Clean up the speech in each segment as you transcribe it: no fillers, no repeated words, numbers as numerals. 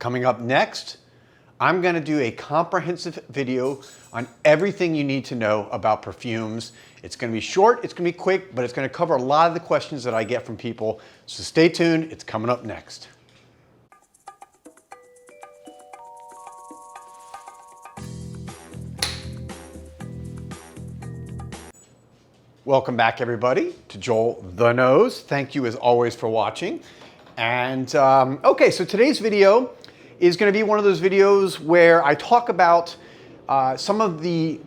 Coming up next, I'm going to do a comprehensive video on everything you need to know about perfumes. It's going to be short, it's going to be quick, but it's going to cover a lot of the questions that I get from people. So stay tuned, it's coming up next. Welcome back, everybody, to Joel the Nose. Thank you as always for watching. And okay, so today's video is going to be one of those videos where I talk about some of the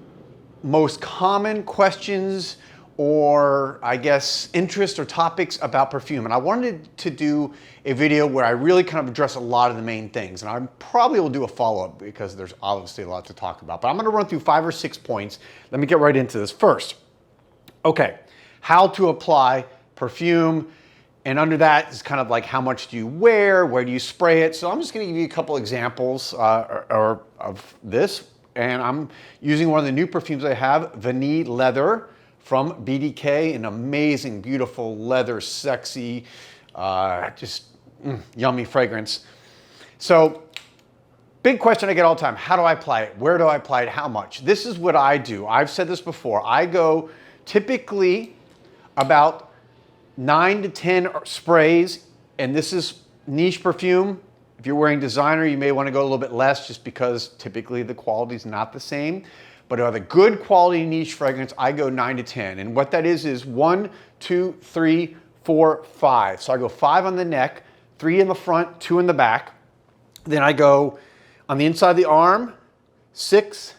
most common questions or I guess interests or topics about perfume. And I wanted to do a video where I really kind of address a lot of the main things. And I probably will do a follow-up because there's obviously a lot to talk about. But I'm going to run through 5 or 6 points. Let me get right into this first. Okay, how to apply perfume. And under that is kind of like how much do you wear, where do you spray it. So I'm just going to give you a couple examples of this. And I'm using one of the new perfumes I have, Vanille Leather from BDK, an amazing, beautiful leather, sexy, yummy fragrance. So big question I get all the time, how do I apply it? Where do I apply it? How much? This is what I do. I've said this before. I go typically about 9 to 10 sprays, and this is niche perfume. If you're wearing designer, you may want to go a little bit less just because typically the quality is not the same. But with a good quality niche fragrance, I go 9 to 10. And what that is 1, 2, 3, 4, 5. So I go 5 on the neck, 3 in the front, 2 in the back. Then I go on the inside of the arm, 6,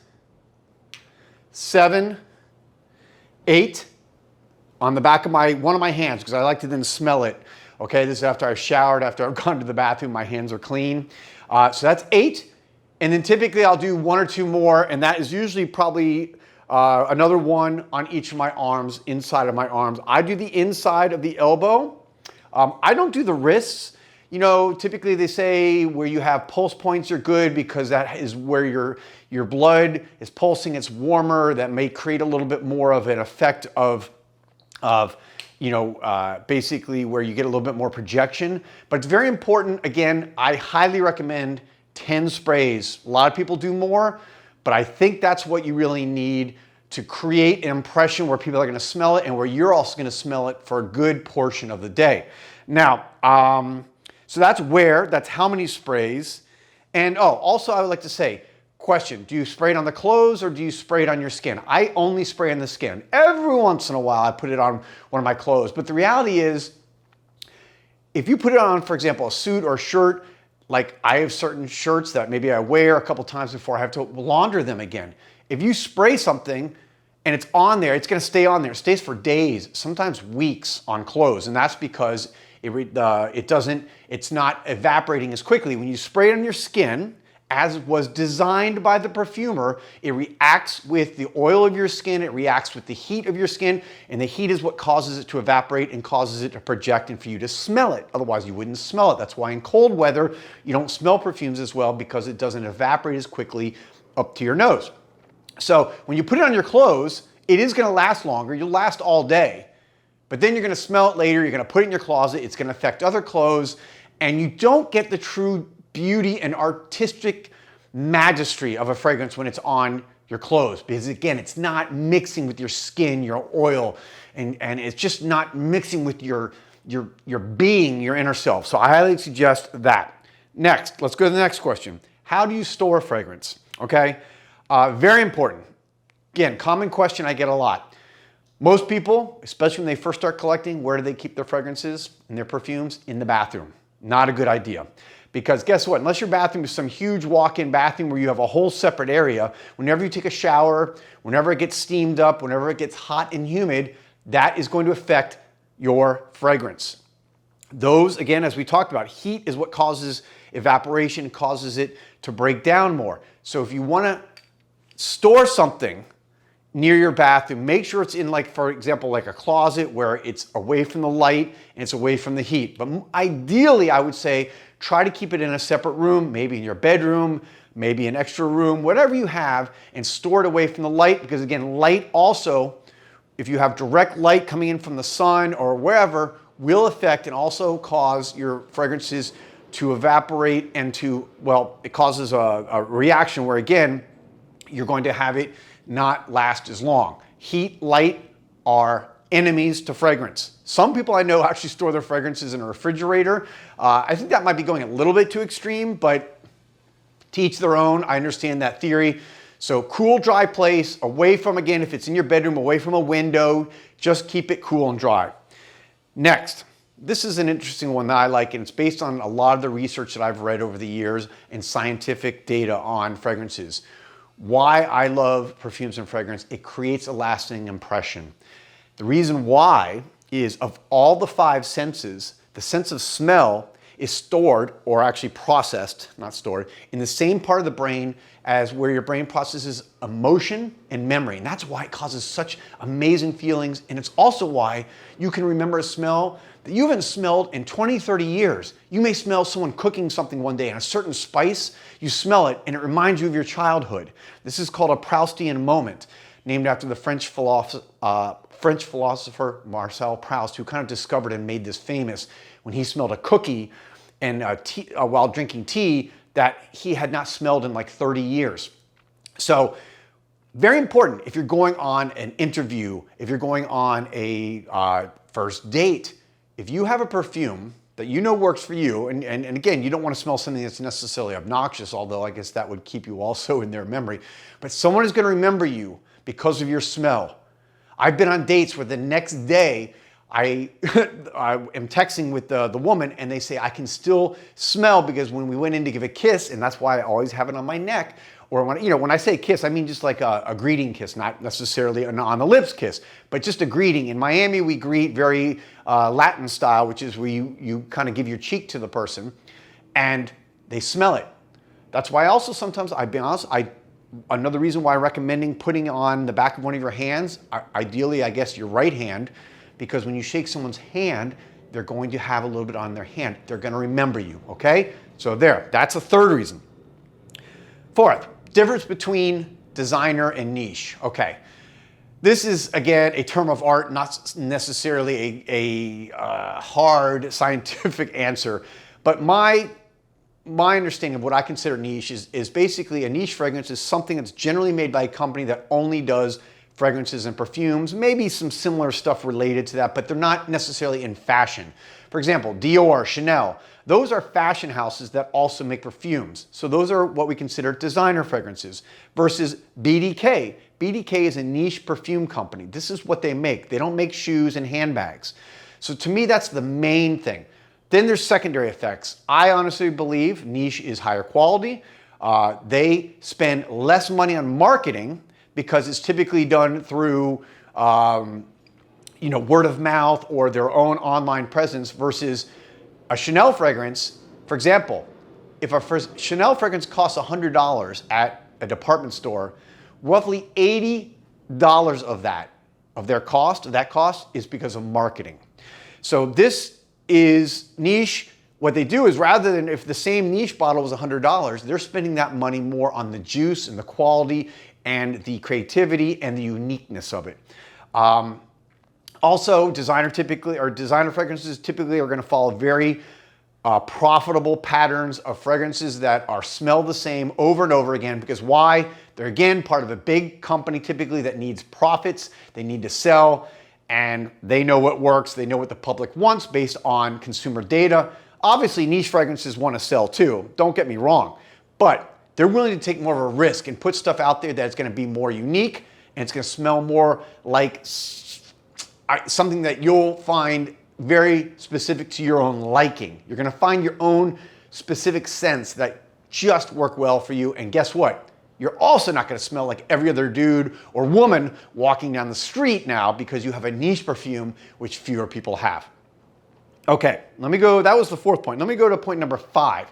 7, 8. On the back of one of my hands, because I like to then smell it. Okay, this is after I've showered, after I've gone to the bathroom, my hands are clean. So that's 8. And then typically I'll do 1 or 2 more, and that is usually probably another 1 on each of my arms, inside of my arms. I do the inside of the elbow. I don't do the wrists. You know, typically they say where you have pulse points are good because that is where your blood is pulsing, it's warmer, that may create a little bit more of an effect of basically where you get a little bit more projection. But it's very important. Again, I highly recommend 10 sprays. A lot of people do more, but I think that's what you really need to create an impression where people are going to smell it and where you're also going to smell it for a good portion of the day. Now, so that's how many sprays. And also I would like to say, question, do you spray it on the clothes or do you spray it on your skin? I only spray on the skin. Every once in a while I put it on one of my clothes. But the reality is, if you put it on, for example, a suit or a shirt, like I have certain shirts that maybe I wear a couple times before I have to launder them again. If you spray something and it's on there, it's going to stay on there. It stays for days, sometimes weeks on clothes. And that's because it's not evaporating as quickly. When you spray it on your skin, as was designed by the perfumer, it reacts with the oil of your skin, it reacts with the heat of your skin, and the heat is what causes it to evaporate and causes it to project and for you to smell it. Otherwise, you wouldn't smell it. That's why in cold weather, you don't smell perfumes as well because it doesn't evaporate as quickly up to your nose. So when you put it on your clothes, it is gonna last longer. You'll last all day, but then you're gonna smell it later. You're gonna put it in your closet. It's gonna affect other clothes, and you don't get the true beauty and artistic majesty of a fragrance when it's on your clothes, because again, it's not mixing with your skin, your oil, and it's just not mixing with your being, your inner self. So I highly suggest that. Next, let's go to the next question. How do you store a fragrance? Okay, very important. Again, common question I get a lot. Most people, especially when they first start collecting, where do they keep their fragrances and their perfumes? In the bathroom. Not a good idea. Because guess what? Unless your bathroom is some huge walk-in bathroom where you have a whole separate area, whenever you take a shower, whenever it gets steamed up, whenever it gets hot and humid, that is going to affect your fragrance. Those, again, as we talked about, heat is what causes evaporation, causes it to break down more. So if you want to store something near your bathroom, make sure it's in, like, for example, like a closet where it's away from the light and it's away from the heat. But ideally, I would say, try to keep it in a separate room, maybe in your bedroom, maybe an extra room, whatever you have, and store it away from the light, because again, light also, if you have direct light coming in from the sun or wherever, will affect and also cause your fragrances to evaporate and to, well, it causes a reaction where, again, you're going to have it not last as long. Heat, light are enemies to fragrance. Some people I know actually store their fragrances in a refrigerator. I think that might be going a little bit too extreme, but to each their own. I understand that theory. So cool, dry place, away from, again, if it's in your bedroom, away from a window, just keep it cool and dry. Next, this is an interesting one that I like, and it's based on a lot of the research that I've read over the years and scientific data on fragrances. Why I love perfumes and fragrance, it creates a lasting impression. The reason why is, of all the 5 senses, the sense of smell is stored, or actually processed, not stored, in the same part of the brain as where your brain processes emotion and memory. And that's why it causes such amazing feelings. And it's also why you can remember a smell that you haven't smelled in 20, 30 years. You may smell someone cooking something one day and a certain spice, you smell it and it reminds you of your childhood. This is called a Proustian moment, named after the French philosopher Marcel Proust, who kind of discovered and made this famous when he smelled a cookie and while drinking tea that he had not smelled in like 30 years. So very important if you're going on an interview, if you're going on a first date, if you have a perfume that you know works for you, and again, you don't want to smell something that's necessarily obnoxious, although I guess that would keep you also in their memory, but someone is going to remember you because of your smell. I've been on dates where the next day I am texting with the woman and they say, I can still smell, because when we went in to give a kiss, and that's why I always have it on my neck, or when I say kiss, I mean just like a greeting kiss, not necessarily an on the lips kiss, but just a greeting. In Miami, we greet very Latin style, which is where you kind of give your cheek to the person and they smell it. That's why also sometimes, I'll be honest, another reason why I'm recommending putting on the back of one of your hands, ideally, I guess your right hand, because when you shake someone's hand, they're going to have a little bit on their hand. They're going to remember you, okay? So there, that's a third reason. Fourth, difference between designer and niche. Okay, this is, again, a term of art, not necessarily a hard scientific answer, but my understanding of what I consider niche is basically a niche fragrance is something that's generally made by a company that only does fragrances and perfumes, maybe some similar stuff related to that, but they're not necessarily in fashion. For example, Dior, Chanel, those are fashion houses that also make perfumes. So those are what we consider designer fragrances, versus BDK. BDK is a niche perfume company. This is what they make. They don't make shoes and handbags. So to me, that's the main thing. Then there's secondary effects. I honestly believe niche is higher quality. They spend less money on marketing because it's typically done through word of mouth or their own online presence, versus a Chanel fragrance. For example, if a Chanel fragrance costs $100 at a department store, roughly $80 of that cost is because of marketing. So this is niche. What they do is, rather than if the same niche bottle was $100, they're spending that money more on the juice and the quality and the creativity and the uniqueness of it. Also, designer fragrances typically are going to follow very profitable patterns of fragrances that are smell the same over and over again. Because why? They're, again, part of a big company typically that needs profits. They need to sell, and they know what works. They know what the public wants based on consumer data. Obviously, niche fragrances want to sell too. Don't get me wrong, but they're willing to take more of a risk and put stuff out there that's going to be more unique, and it's going to smell more like something that you'll find very specific to your own liking. You're going to find your own specific scents that just work well for you. And guess what? You're also not going to smell like every other dude or woman walking down the street now, because you have a niche perfume, which fewer people have. Okay, let me go. That was the fourth point. Let me go to point number 5.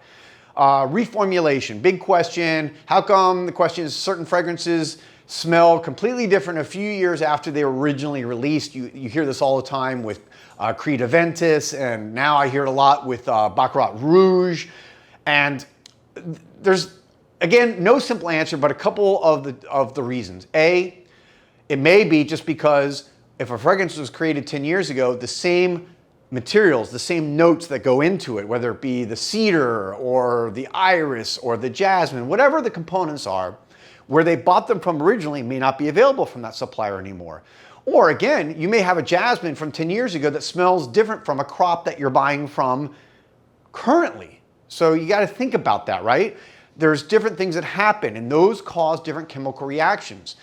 Reformulation, big question. How come? The question is, certain fragrances smell completely different a few years after they were originally released. You hear this all the time with Creed Aventus, and now I hear it a lot with Baccarat Rouge. And there's, again, no simple answer, but a couple of the reasons. A, it may be just because if a fragrance was created 10 years ago, the same materials, the same notes that go into it, whether it be the cedar or the iris or the jasmine, whatever the components are, where they bought them from originally may not be available from that supplier anymore. Or again, you may have a jasmine from 10 years ago that smells different from a crop that you're buying from currently. So you got to think about that, right? There's different things that happen, and those cause different chemical reactions.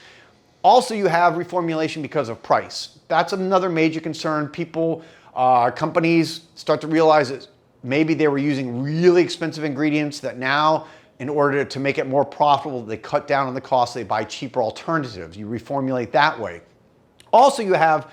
Also, you have reformulation because of price. That's another major concern. People, companies start to realize that maybe they were using really expensive ingredients that now, in order to make it more profitable, they cut down on the cost, they buy cheaper alternatives. You reformulate that way. Also, you have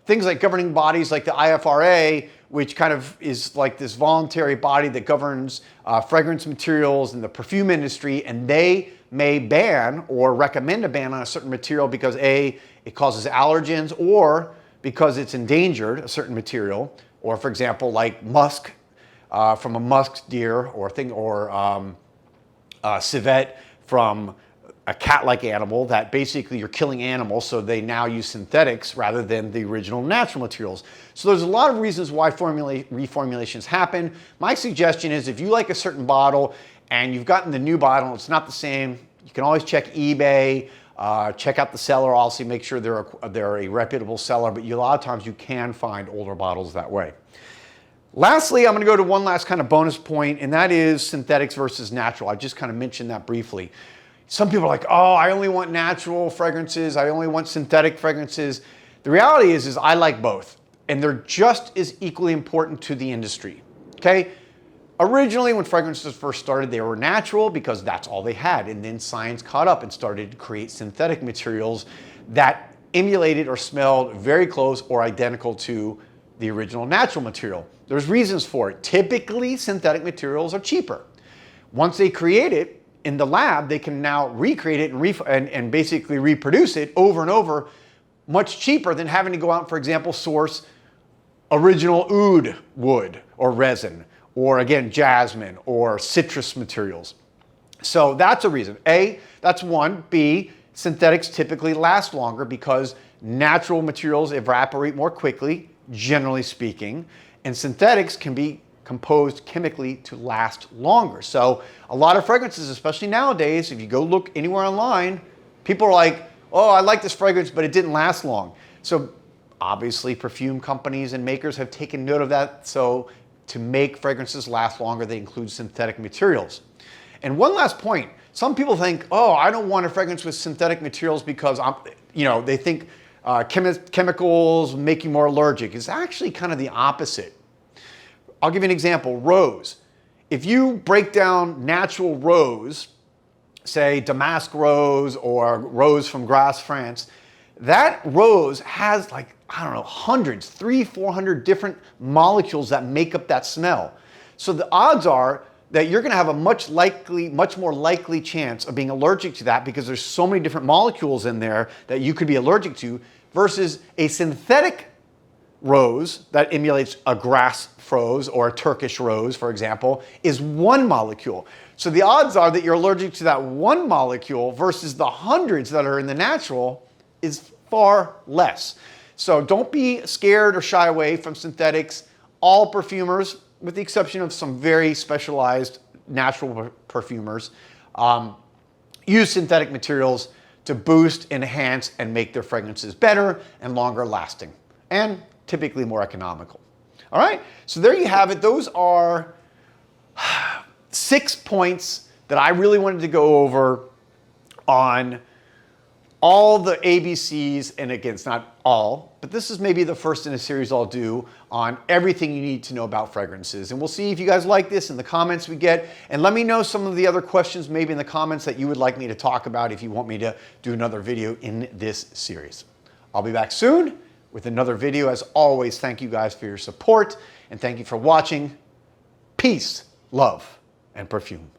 things like governing bodies like the IFRA, which kind of is like this voluntary body that governs fragrance materials in the perfume industry, and they may ban or recommend a ban on a certain material because A, it causes allergens, or because it's endangered, a certain material, or for example, like musk from a musk deer or civet from a cat-like animal, that basically you're killing animals, so they now use synthetics rather than the original natural materials. So there's a lot of reasons why reformulations happen. My suggestion is if you like a certain bottle and you've gotten the new bottle, it's not the same, you can always check eBay, check out the seller, also make sure they're a reputable seller, but a lot of times you can find older bottles that way. Lastly, I'm going to go to one last kind of bonus point, and that is synthetics versus natural. I just kind of mentioned that briefly. Some people are like, oh, I only want natural fragrances, I only want synthetic fragrances. The reality is I like both, and they're just as equally important to the industry, okay? Originally, when fragrances first started, they were natural because that's all they had, and then science caught up and started to create synthetic materials that emulated or smelled very close or identical to the original natural material. There's reasons for it. Typically, synthetic materials are cheaper. Once they create it, in the lab, they can now recreate it and basically reproduce it over and over, much cheaper than having to go out, for example, source original oud wood or resin, or again, jasmine or citrus materials. So that's a reason. A, that's one. B, synthetics typically last longer because natural materials evaporate more quickly, generally speaking, and synthetics can be composed chemically to last longer. So a lot of fragrances, especially nowadays, if you go look anywhere online, people are like, oh, I like this fragrance, but it didn't last long. So obviously perfume companies and makers have taken note of that. So to make fragrances last longer, they include synthetic materials. And one last point, some people think, oh, I don't want a fragrance with synthetic materials because they think chemicals make you more allergic. It's actually kind of the opposite. I'll give you an example, rose. If you break down natural rose, say damask rose or rose from Grasse, France, that rose has like, I don't know, hundreds, 300-400 different molecules that make up that smell. So the odds are that you're gonna have a much more likely chance of being allergic to that because there's so many different molecules in there that you could be allergic to versus a synthetic rose that emulates a Grasse rose or a Turkish rose, for example, is one molecule. So the odds are that you're allergic to that one molecule versus the hundreds that are in the natural is far less. So don't be scared or shy away from synthetics. All perfumers, with the exception of some very specialized natural perfumers, use synthetic materials to boost, enhance, and make their fragrances better and longer lasting, and typically more economical. All right, so there you have it. Those are 6 points that I really wanted to go over on all the ABCs, and again, it's not all, but this is maybe the first in a series I'll do on everything you need to know about fragrances. And we'll see if you guys like this in the comments we get, and let me know some of the other questions maybe in the comments that you would like me to talk about if you want me to do another video in this series. I'll be back soon with another video. As always, thank you guys for your support, and thank you for watching. Peace, love, and perfume.